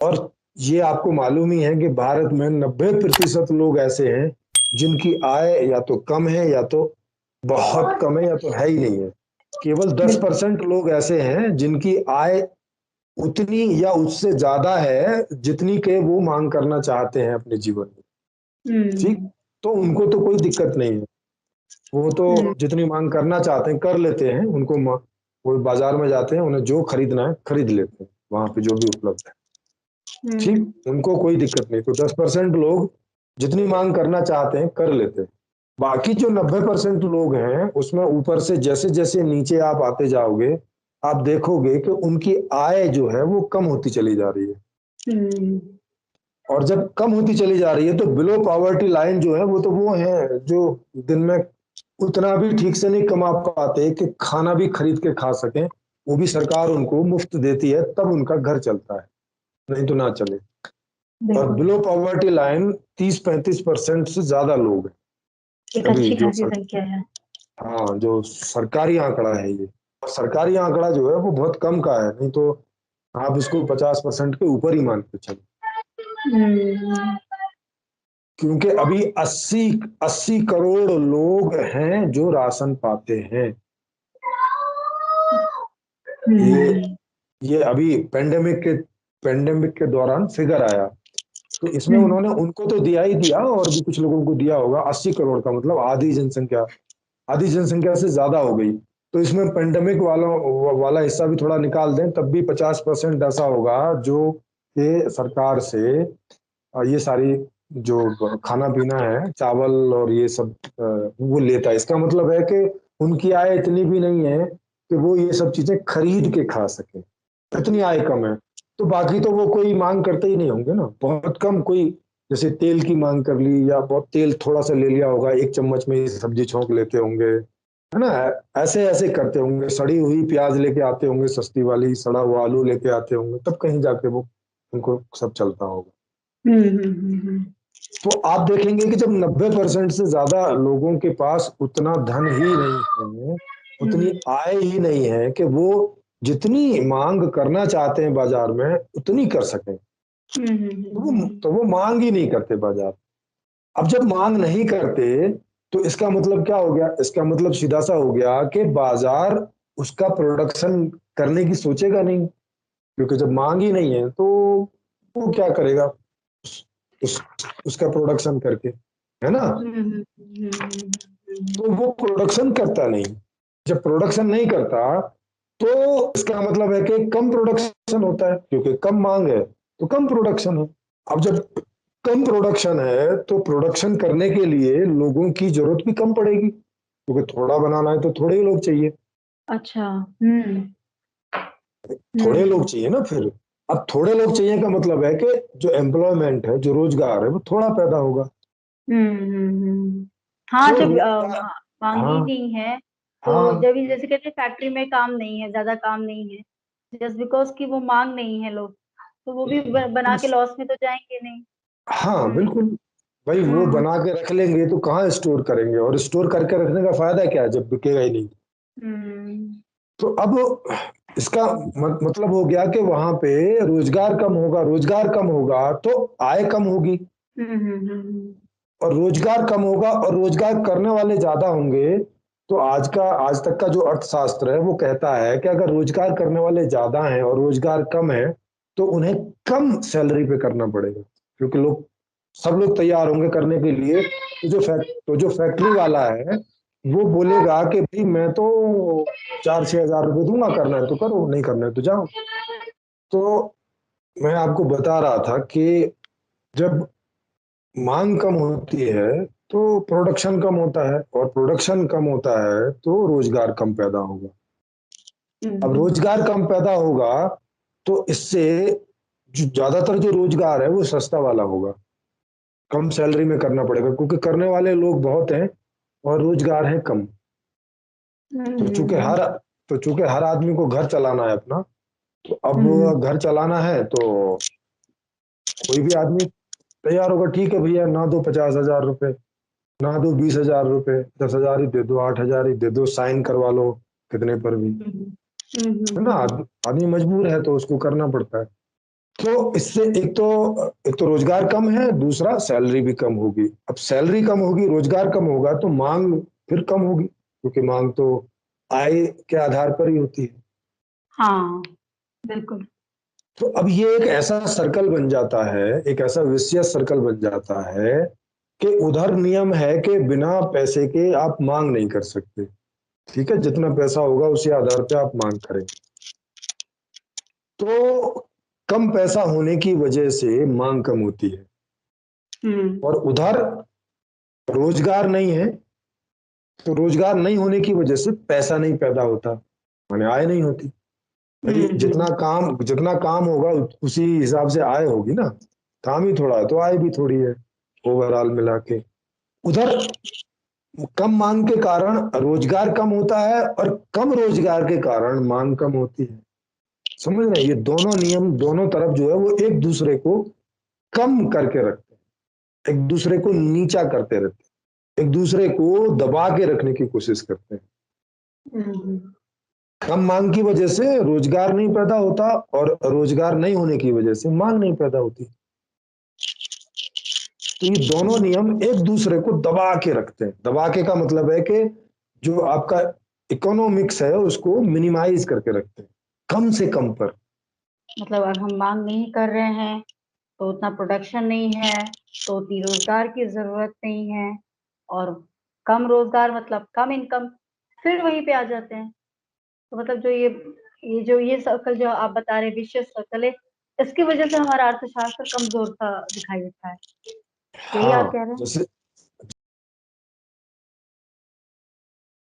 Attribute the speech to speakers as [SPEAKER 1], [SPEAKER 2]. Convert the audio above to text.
[SPEAKER 1] और ये आपको मालूम ही है कि भारत में 90% लोग ऐसे हैं जिनकी आय या तो कम है या तो बहुत कम है या तो है ही नहीं है। केवल दस
[SPEAKER 2] बिल्कुल।
[SPEAKER 1] परसेंट लोग ऐसे हैं जिनकी आय उतनी या उससे ज्यादा है जितनी के वो मांग करना चाहते हैं अपने जीवन में। ठीक।
[SPEAKER 2] हम्म।
[SPEAKER 1] तो उनको तो कोई दिक्कत नहीं है। वो तो
[SPEAKER 2] हम्म।
[SPEAKER 1] जितनी मांग करना चाहते हैं कर लेते हैं। वो बाजार में जाते हैं, उन्हें जो खरीदना है खरीद लेते हैं वहां पे जो भी उपलब्ध है। ठीक।
[SPEAKER 2] हम्म।
[SPEAKER 1] उनको कोई दिक्कत नहीं। तो 10% लोग जितनी मांग करना चाहते हैं कर लेते हैं। बाकी जो 90% लोग हैं उसमें ऊपर से जैसे जैसे नीचे आप आते जाओगे आप देखोगे कि उनकी आय जो है वो कम होती चली जा रही है।
[SPEAKER 2] हम्म।
[SPEAKER 1] और जब कम होती चली जा रही है तो बिलो पॉवर्टी लाइन जो है वो है जो दिन में उतना भी ठीक से नहीं कमा पाते कि खाना भी खरीद के खा सकें। वो भी सरकार उनको मुफ्त देती है तब उनका घर चलता है, नहीं तो ना चले। और
[SPEAKER 2] बिल्कुल।
[SPEAKER 1] बिलो पॉवर्टी लाइन 30-35% से ज्यादा लोग हैं
[SPEAKER 2] एक
[SPEAKER 1] अभी
[SPEAKER 2] अच्छी खासी संख्या है।
[SPEAKER 1] हाँ, जो सरकारी आंकड़ा है ये। और सरकारी आंकड़ा जो है वो बहुत कम का है, नहीं तो आप इसको 50% के ऊपर ही मान के चलो।
[SPEAKER 2] हम्म।
[SPEAKER 1] क्योंकि अभी 80 80 करोड़ लोग हैं जो राशन पाते हैं। ये
[SPEAKER 2] हम्म।
[SPEAKER 1] ये अभी पेंडेमिक के दौरान फिगर आया। तो इसमें
[SPEAKER 2] हम्म।
[SPEAKER 1] उन्होंने उनको तो दिया ही दिया और भी कुछ लोगों को दिया होगा। 80 करोड़ का मतलब आधी जनसंख्या से ज्यादा हो गई। तो इसमें पेंडेमिक वाला हिस्सा भी थोड़ा निकाल दें तब भी 50% ऐसा होगा जो कि सरकार से ये सारी जो खाना पीना है चावल और ये सब वो लेता है। इसका मतलब है कि उनकी आय इतनी भी नहीं है कि वो ये सब चीजें खरीद के खा सके। इतनी आय कम है। तो बाकी तो वो कोई मांग करते ही नहीं होंगे ना, बहुत कम कोई। जैसे तेल की मांग कर ली या बहुत तेल थोड़ा सा ले लिया होगा, एक चम्मच में ही सब्जी छोंक लेते होंगे, है ना। ऐसे ऐसे करते होंगे, सड़ी हुई प्याज लेके आते होंगे सस्ती वाली, सड़ा हुआ आलू लेके आते होंगे, तब कहीं जाके वो उनको सब चलता होगा।
[SPEAKER 2] हम्म।
[SPEAKER 1] तो आप देखेंगे कि जब 90% से ज्यादा लोगों के पास उतना धन ही नहीं है, उतनी
[SPEAKER 2] हम्म।
[SPEAKER 1] आय ही नहीं है कि वो जितनी मांग करना चाहते हैं बाजार में उतनी कर सकें। तो वो मांग ही नहीं करते बाजार। अब जब मांग नहीं करते तो इसका मतलब क्या हो गया? इसका मतलब सीधा सा हो गया कि बाजार उसका प्रोडक्शन करने की सोचेगा नहीं। क्योंकि जब मांग ही नहीं है तो वो क्या करेगा उस, उसका प्रोडक्शन करके, है ना। तो वो प्रोडक्शन करता नहीं। जब प्रोडक्शन नहीं करता तो इसका मतलब है कि कम प्रोडक्शन होता है, क्योंकि कम मांग है तो कम प्रोडक्शन है। अब जब कम प्रोडक्शन है तो प्रोडक्शन करने के लिए लोगों की जरूरत भी कम पड़ेगी, क्योंकि थोड़ा बनाना है तो थोड़े ही लोग चाहिए।
[SPEAKER 2] अच्छा। हम्म।
[SPEAKER 1] थोड़े लोग
[SPEAKER 2] हम्म।
[SPEAKER 1] चाहिए ना फिर। अब थोड़े लोग चाहिए का मतलब है कि जो एम्प्लॉयमेंट है, जो रोजगार है, वो थोड़ा पैदा होगा।
[SPEAKER 2] हाँ,
[SPEAKER 1] तो
[SPEAKER 2] जब
[SPEAKER 1] रोजगार,
[SPEAKER 2] मांग ही
[SPEAKER 1] हाँ
[SPEAKER 2] नहीं है तो
[SPEAKER 1] हाँ
[SPEAKER 2] जब जैसे कहते हैं फैक्ट्री में काम नहीं है, ज्यादा काम नहीं है, जस्ट बिकॉज कि वो मांग नहीं है लोग, तो वो भी बना के लॉस में तो जाएंगे नहीं।
[SPEAKER 1] हाँ
[SPEAKER 2] हम्म।
[SPEAKER 1] बिल्कुल। भाई वो
[SPEAKER 2] हम्म।
[SPEAKER 1] बना के रख लेंगे तो कहाँ स्टोर करेंगे, और स्टोर करके रखने का फायदा क्या है जब बिकेगा ही नहीं।
[SPEAKER 2] हम्म।
[SPEAKER 1] तो अब इसका मतलब हो गया कि वहां पे रोजगार कम होगा। रोजगार कम होगा तो आय कम होगी। और रोजगार कम होगा और रोजगार करने वाले ज्यादा होंगे। तो आज तक का जो अर्थशास्त्र है वो कहता है कि अगर रोजगार करने वाले ज्यादा हैं और रोजगार कम है तो उन्हें कम सैलरी पे करना पड़ेगा, क्योंकि सब लोग तैयार होंगे करने के लिए। तो जो फैक्ट्री वाला है वो बोलेगा कि भाई मैं तो 4-6 हजार रुपये दूंगा, करना है तो करो, नहीं करना है तो जाओ। तो मैं आपको बता रहा था कि जब मांग कम होती है तो प्रोडक्शन कम होता है, और प्रोडक्शन कम होता है तो रोजगार कम पैदा होगा। अब
[SPEAKER 2] हम्म।
[SPEAKER 1] रोजगार कम पैदा होगा तो इससे जो ज्यादातर जो रोजगार है वो सस्ता वाला होगा। कम सैलरी में करना पड़ेगा क्योंकि करने वाले लोग बहुत हैं और रोजगार है कम। तो चूंकि
[SPEAKER 2] हम्म।
[SPEAKER 1] हर तो चूंकि हर आदमी को घर चलाना है अपना, तो
[SPEAKER 2] हम्म।
[SPEAKER 1] अब घर चलाना है तो कोई भी आदमी तैयार होगा, ठीक है भैया ना दो 50 हजार रुपए, ना दो 20 हजार रुपए, 10 हजार ही दे दो, 8 हजार ही दे दो, साइन करवा लो कितने पर भी,
[SPEAKER 2] हम्म।
[SPEAKER 1] है ना।
[SPEAKER 2] हम्म।
[SPEAKER 1] आदमी मजबूर है तो उसको करना पड़ता है। तो इससे एक तो रोजगार कम है, दूसरा सैलरी भी कम होगी। अब सैलरी कम होगी, रोजगार कम होगा, तो मांग फिर कम होगी, क्योंकि मांग तो आय के आधार पर ही होती है।
[SPEAKER 2] हाँ, बिल्कुल।
[SPEAKER 1] तो अब ये एक ऐसा सर्कल बन जाता है, एक ऐसा विशियस सर्कल बन जाता है कि उधर नियम है कि बिना पैसे के आप मांग नहीं कर सकते। ठीक है, जितना पैसा होगा उसी आधार पे आप मांग करें। तो कम पैसा होने की वजह से मांग कम होती है, और उधर रोजगार नहीं है, तो रोजगार नहीं होने की वजह से पैसा नहीं पैदा होता, माने आय नहीं होती। भाई जितना काम होगा उसी हिसाब से आय होगी ना। काम ही थोड़ा है तो आय भी थोड़ी है, ओवरऑल मिला के। उधर कम मांग के कारण रोजगार कम होता है, और कम रोजगार के कारण मांग कम होती है। समझ रहे हैं, ये दोनों नियम दोनों तरफ जो है वो एक दूसरे को कम करके रखते हैं, एक दूसरे को नीचा करते रहते हैं, एक दूसरे को दबा के रखने की कोशिश करते हैं। कम मांग की वजह से रोजगार नहीं पैदा होता, और रोजगार नहीं होने की वजह से मांग नहीं पैदा होती। तो ये दोनों नियम एक दूसरे को दबा के रखते हैं। दबा के का मतलब है कि जो आपका इकोनॉमिक्स है उसको मिनिमाइज करके रखते हैं, कम से कम पर।
[SPEAKER 2] मतलब अगर हम मांग नहीं कर रहे हैं तो उतना प्रोडक्शन नहीं है, तो उतनी रोजगार की जरूरत नहीं है, और कम रोजगार मतलब कम इनकम, फिर वहीं पे आ जाते हैं। तो मतलब जो ये सर्कल जो आप बता रहे हैं, विशेष सर्कल है, इसकी वजह से हमारा अर्थशास्त्र कमजोर सा दिखाई देता है। यही आप
[SPEAKER 1] हाँ,
[SPEAKER 2] कह रहे हैं?
[SPEAKER 1] जैसे